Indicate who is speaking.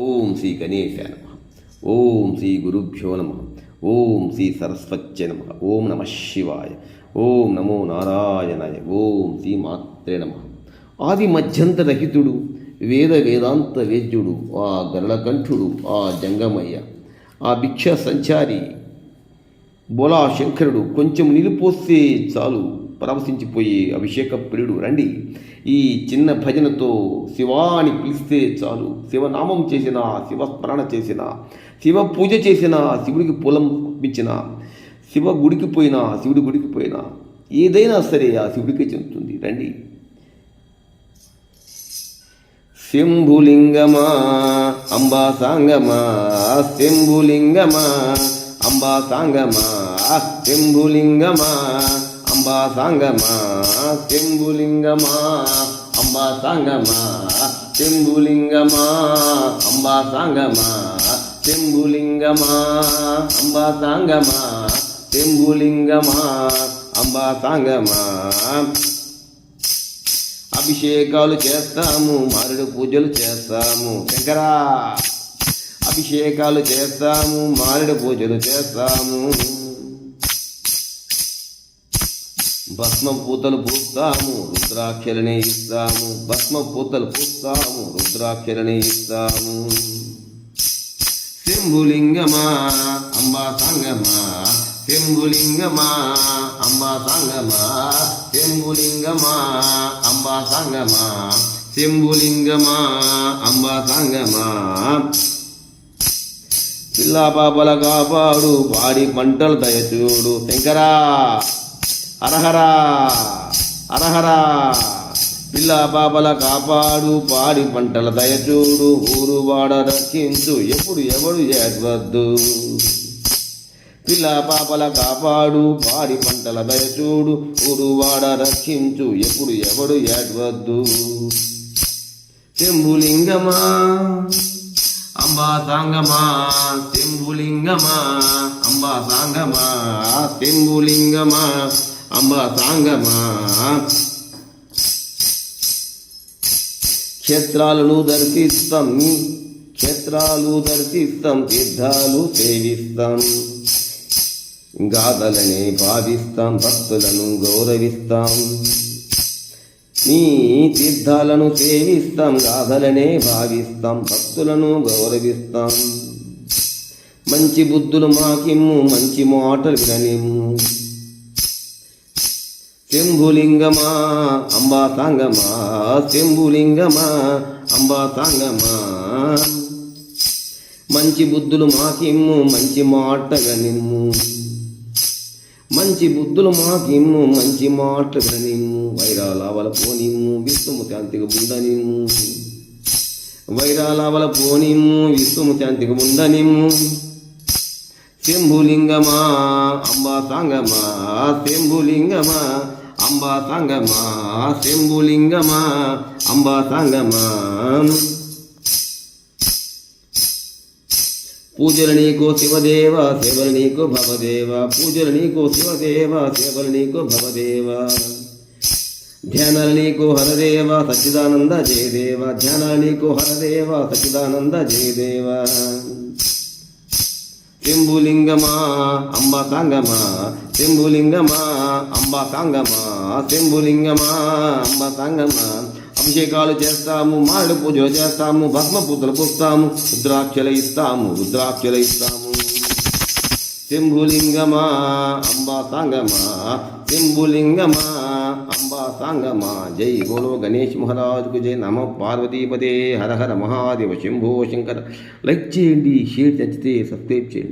Speaker 1: ఓం శ్రీ గణేశాయ నమః. ఓం శ్రీ గురుభ్యో నమః. ఓం శ్రీ సరస్వత్యై నమః. ఓం నమః శివాయ. ఓం నమో నారాయణాయ. ఓం శ్రీ మాత్రే నమః. ఆది మధ్యంతరహితుడు వేద వేదాంత వేద్యుడు ఆ గరుడకంఠుడు ఆ జంగమయ్య ఆ భిక్ష సంచారి బోలా శంకరుడు కొంచెం నిలిపోస్తే చాలు పరవశించిపోయే అభిషేక ప్రియుడు. రండి, ఈ చిన్న భజనతో శివాని పిలిస్తే చాలు, శివనామం చేసిన, శివస్మరణ చేసిన, శివ పూజ చేసిన, శివుడికి పొలం పంపించిన, శివ గుడికి పోయినా, శివుడి గుడికి పోయినా ఏదైనా సరే ఆ శివుడికే చెందుతుంది. రండి. శంభులింగమా అంబా సాంగమా, శంభులింగమా అంబా సాంగమా, శంభులింగమా అంబా సాంగమా, శంభులింగమా అంబా సాంగమా, శంభులింగమా అంబా సాంగమా, శంభులింగమా అంబా సాంగమా, శంభులింగమా అంబా సాంగమా. అభిషేకాలు చేస్తాము, మారుడు పూజలు చేస్తాము శంకరా, అభిషేకాలు చేస్తాము, మారుడు పూజలు చేస్తాము, భస్మ పూతలు పూస్తాము, రుద్రాక్షలని ఇస్తాము, భస్మ పూతలు పూస్తాము, రుద్రాక్షలని ఇస్తాము. శంభులింగమా అంబా సాంగమా, శంభులింగమా అంబా సాంగమా, శంభులింగమా అంబా సాంగమా, శంభులింగమా అంబా సాంగమా. పిల్లా పాపల కాపాడు, పాడి పంటలు దయచూడు శంకరా, హరహరా హరహరా. పిల్ల పాపల కాపాడు, పాడి పంటల దయచూడు, ఊరు వాడ రక్షించు, ఎప్పుడు ఎవడు ఏడవద్దు. పిల్ల పాపల కాపాడు, పాడి పంటల దయచూడు, ఊరు వాడ రక్షించు, ఎప్పుడు ఎవడు ఏడవద్దు. శంభులింగమా అంబా సాంగమా, శంభులింగమా అంబా సాంగమా, శంభులింగమా అంబా సాంగమా. క్షేత్రాలను దర్శిస్తాం, క్షేత్రాలు దర్శిస్తాం, తీర్థాలు సేవిస్తాం, గాథలనే భావిస్తాం, భక్తులను గౌరవిస్తాం. నీ తీర్థాలను సేవిస్తాం, గాథలనే భావిస్తాం, భక్తులను గౌరవిస్తాం. మంచి బుద్ధులు మాకిమ్ము, మంచి మాటలు విననిమ్ము. శంభులింగమా అంబా సాంగమా, శంభులింగమా అంబా సాంగమా. మంచి బుద్ధులు మాకిమ్ము, మంచి మాట వినిమ్ము, మంచి బుద్ధులు మాకిమ్ము, మంచి మాట వినిమ్ము. వైరాలావల పోనిమ్ము, విశ్వము శాంతిగా ఉండనిమ్ము, వైరాలావల పోనిమ్ము, విశ్వము శాంతిగా ఉండనిమ్ము. శంభులింగమా అంబా సాంగమా, శంభులింగమా అంబా సాంగమా, శంభులింగమా అంబా సాంగమా. పూజలు నీకో శివదేవ, సేవలు నీకో భవదేవ, పూజలు నీకో శివదేవ, సేవలు నీకో భవదేవ. ధ్యానాలు నీకో హరదేవ, సచ్చిదానంద జయదేవ, ధ్యానాలు నీకో హరదేవ, సచ్చిదానంద జయదేవ. శంభులింగమా అంబా సాంగమా, శంభులింగమా అంబా సాంగమా, శంభులింగమా అంబా సాంగమా. అభిషేకాలు చేస్తాము, మారుడు పూజలు చేస్తాము, భస్మ పూతలు పూస్తాము, రుద్రాక్షలు ఇస్తాము, రుద్రాక్షలు ఇస్తాము. శంభులింగమా అంబా సాంగమా, శంభులింగమా అంబా సాంగమా. జై బోలో గణేష్ మహారాజుకు జై. నమో పార్వతీపదే. హర హర మహాదేవ శంభో శంకర. లైక్ చేయండి, షేర్ నచ్చితే సబ్స్క్రైబ్ చేయండి.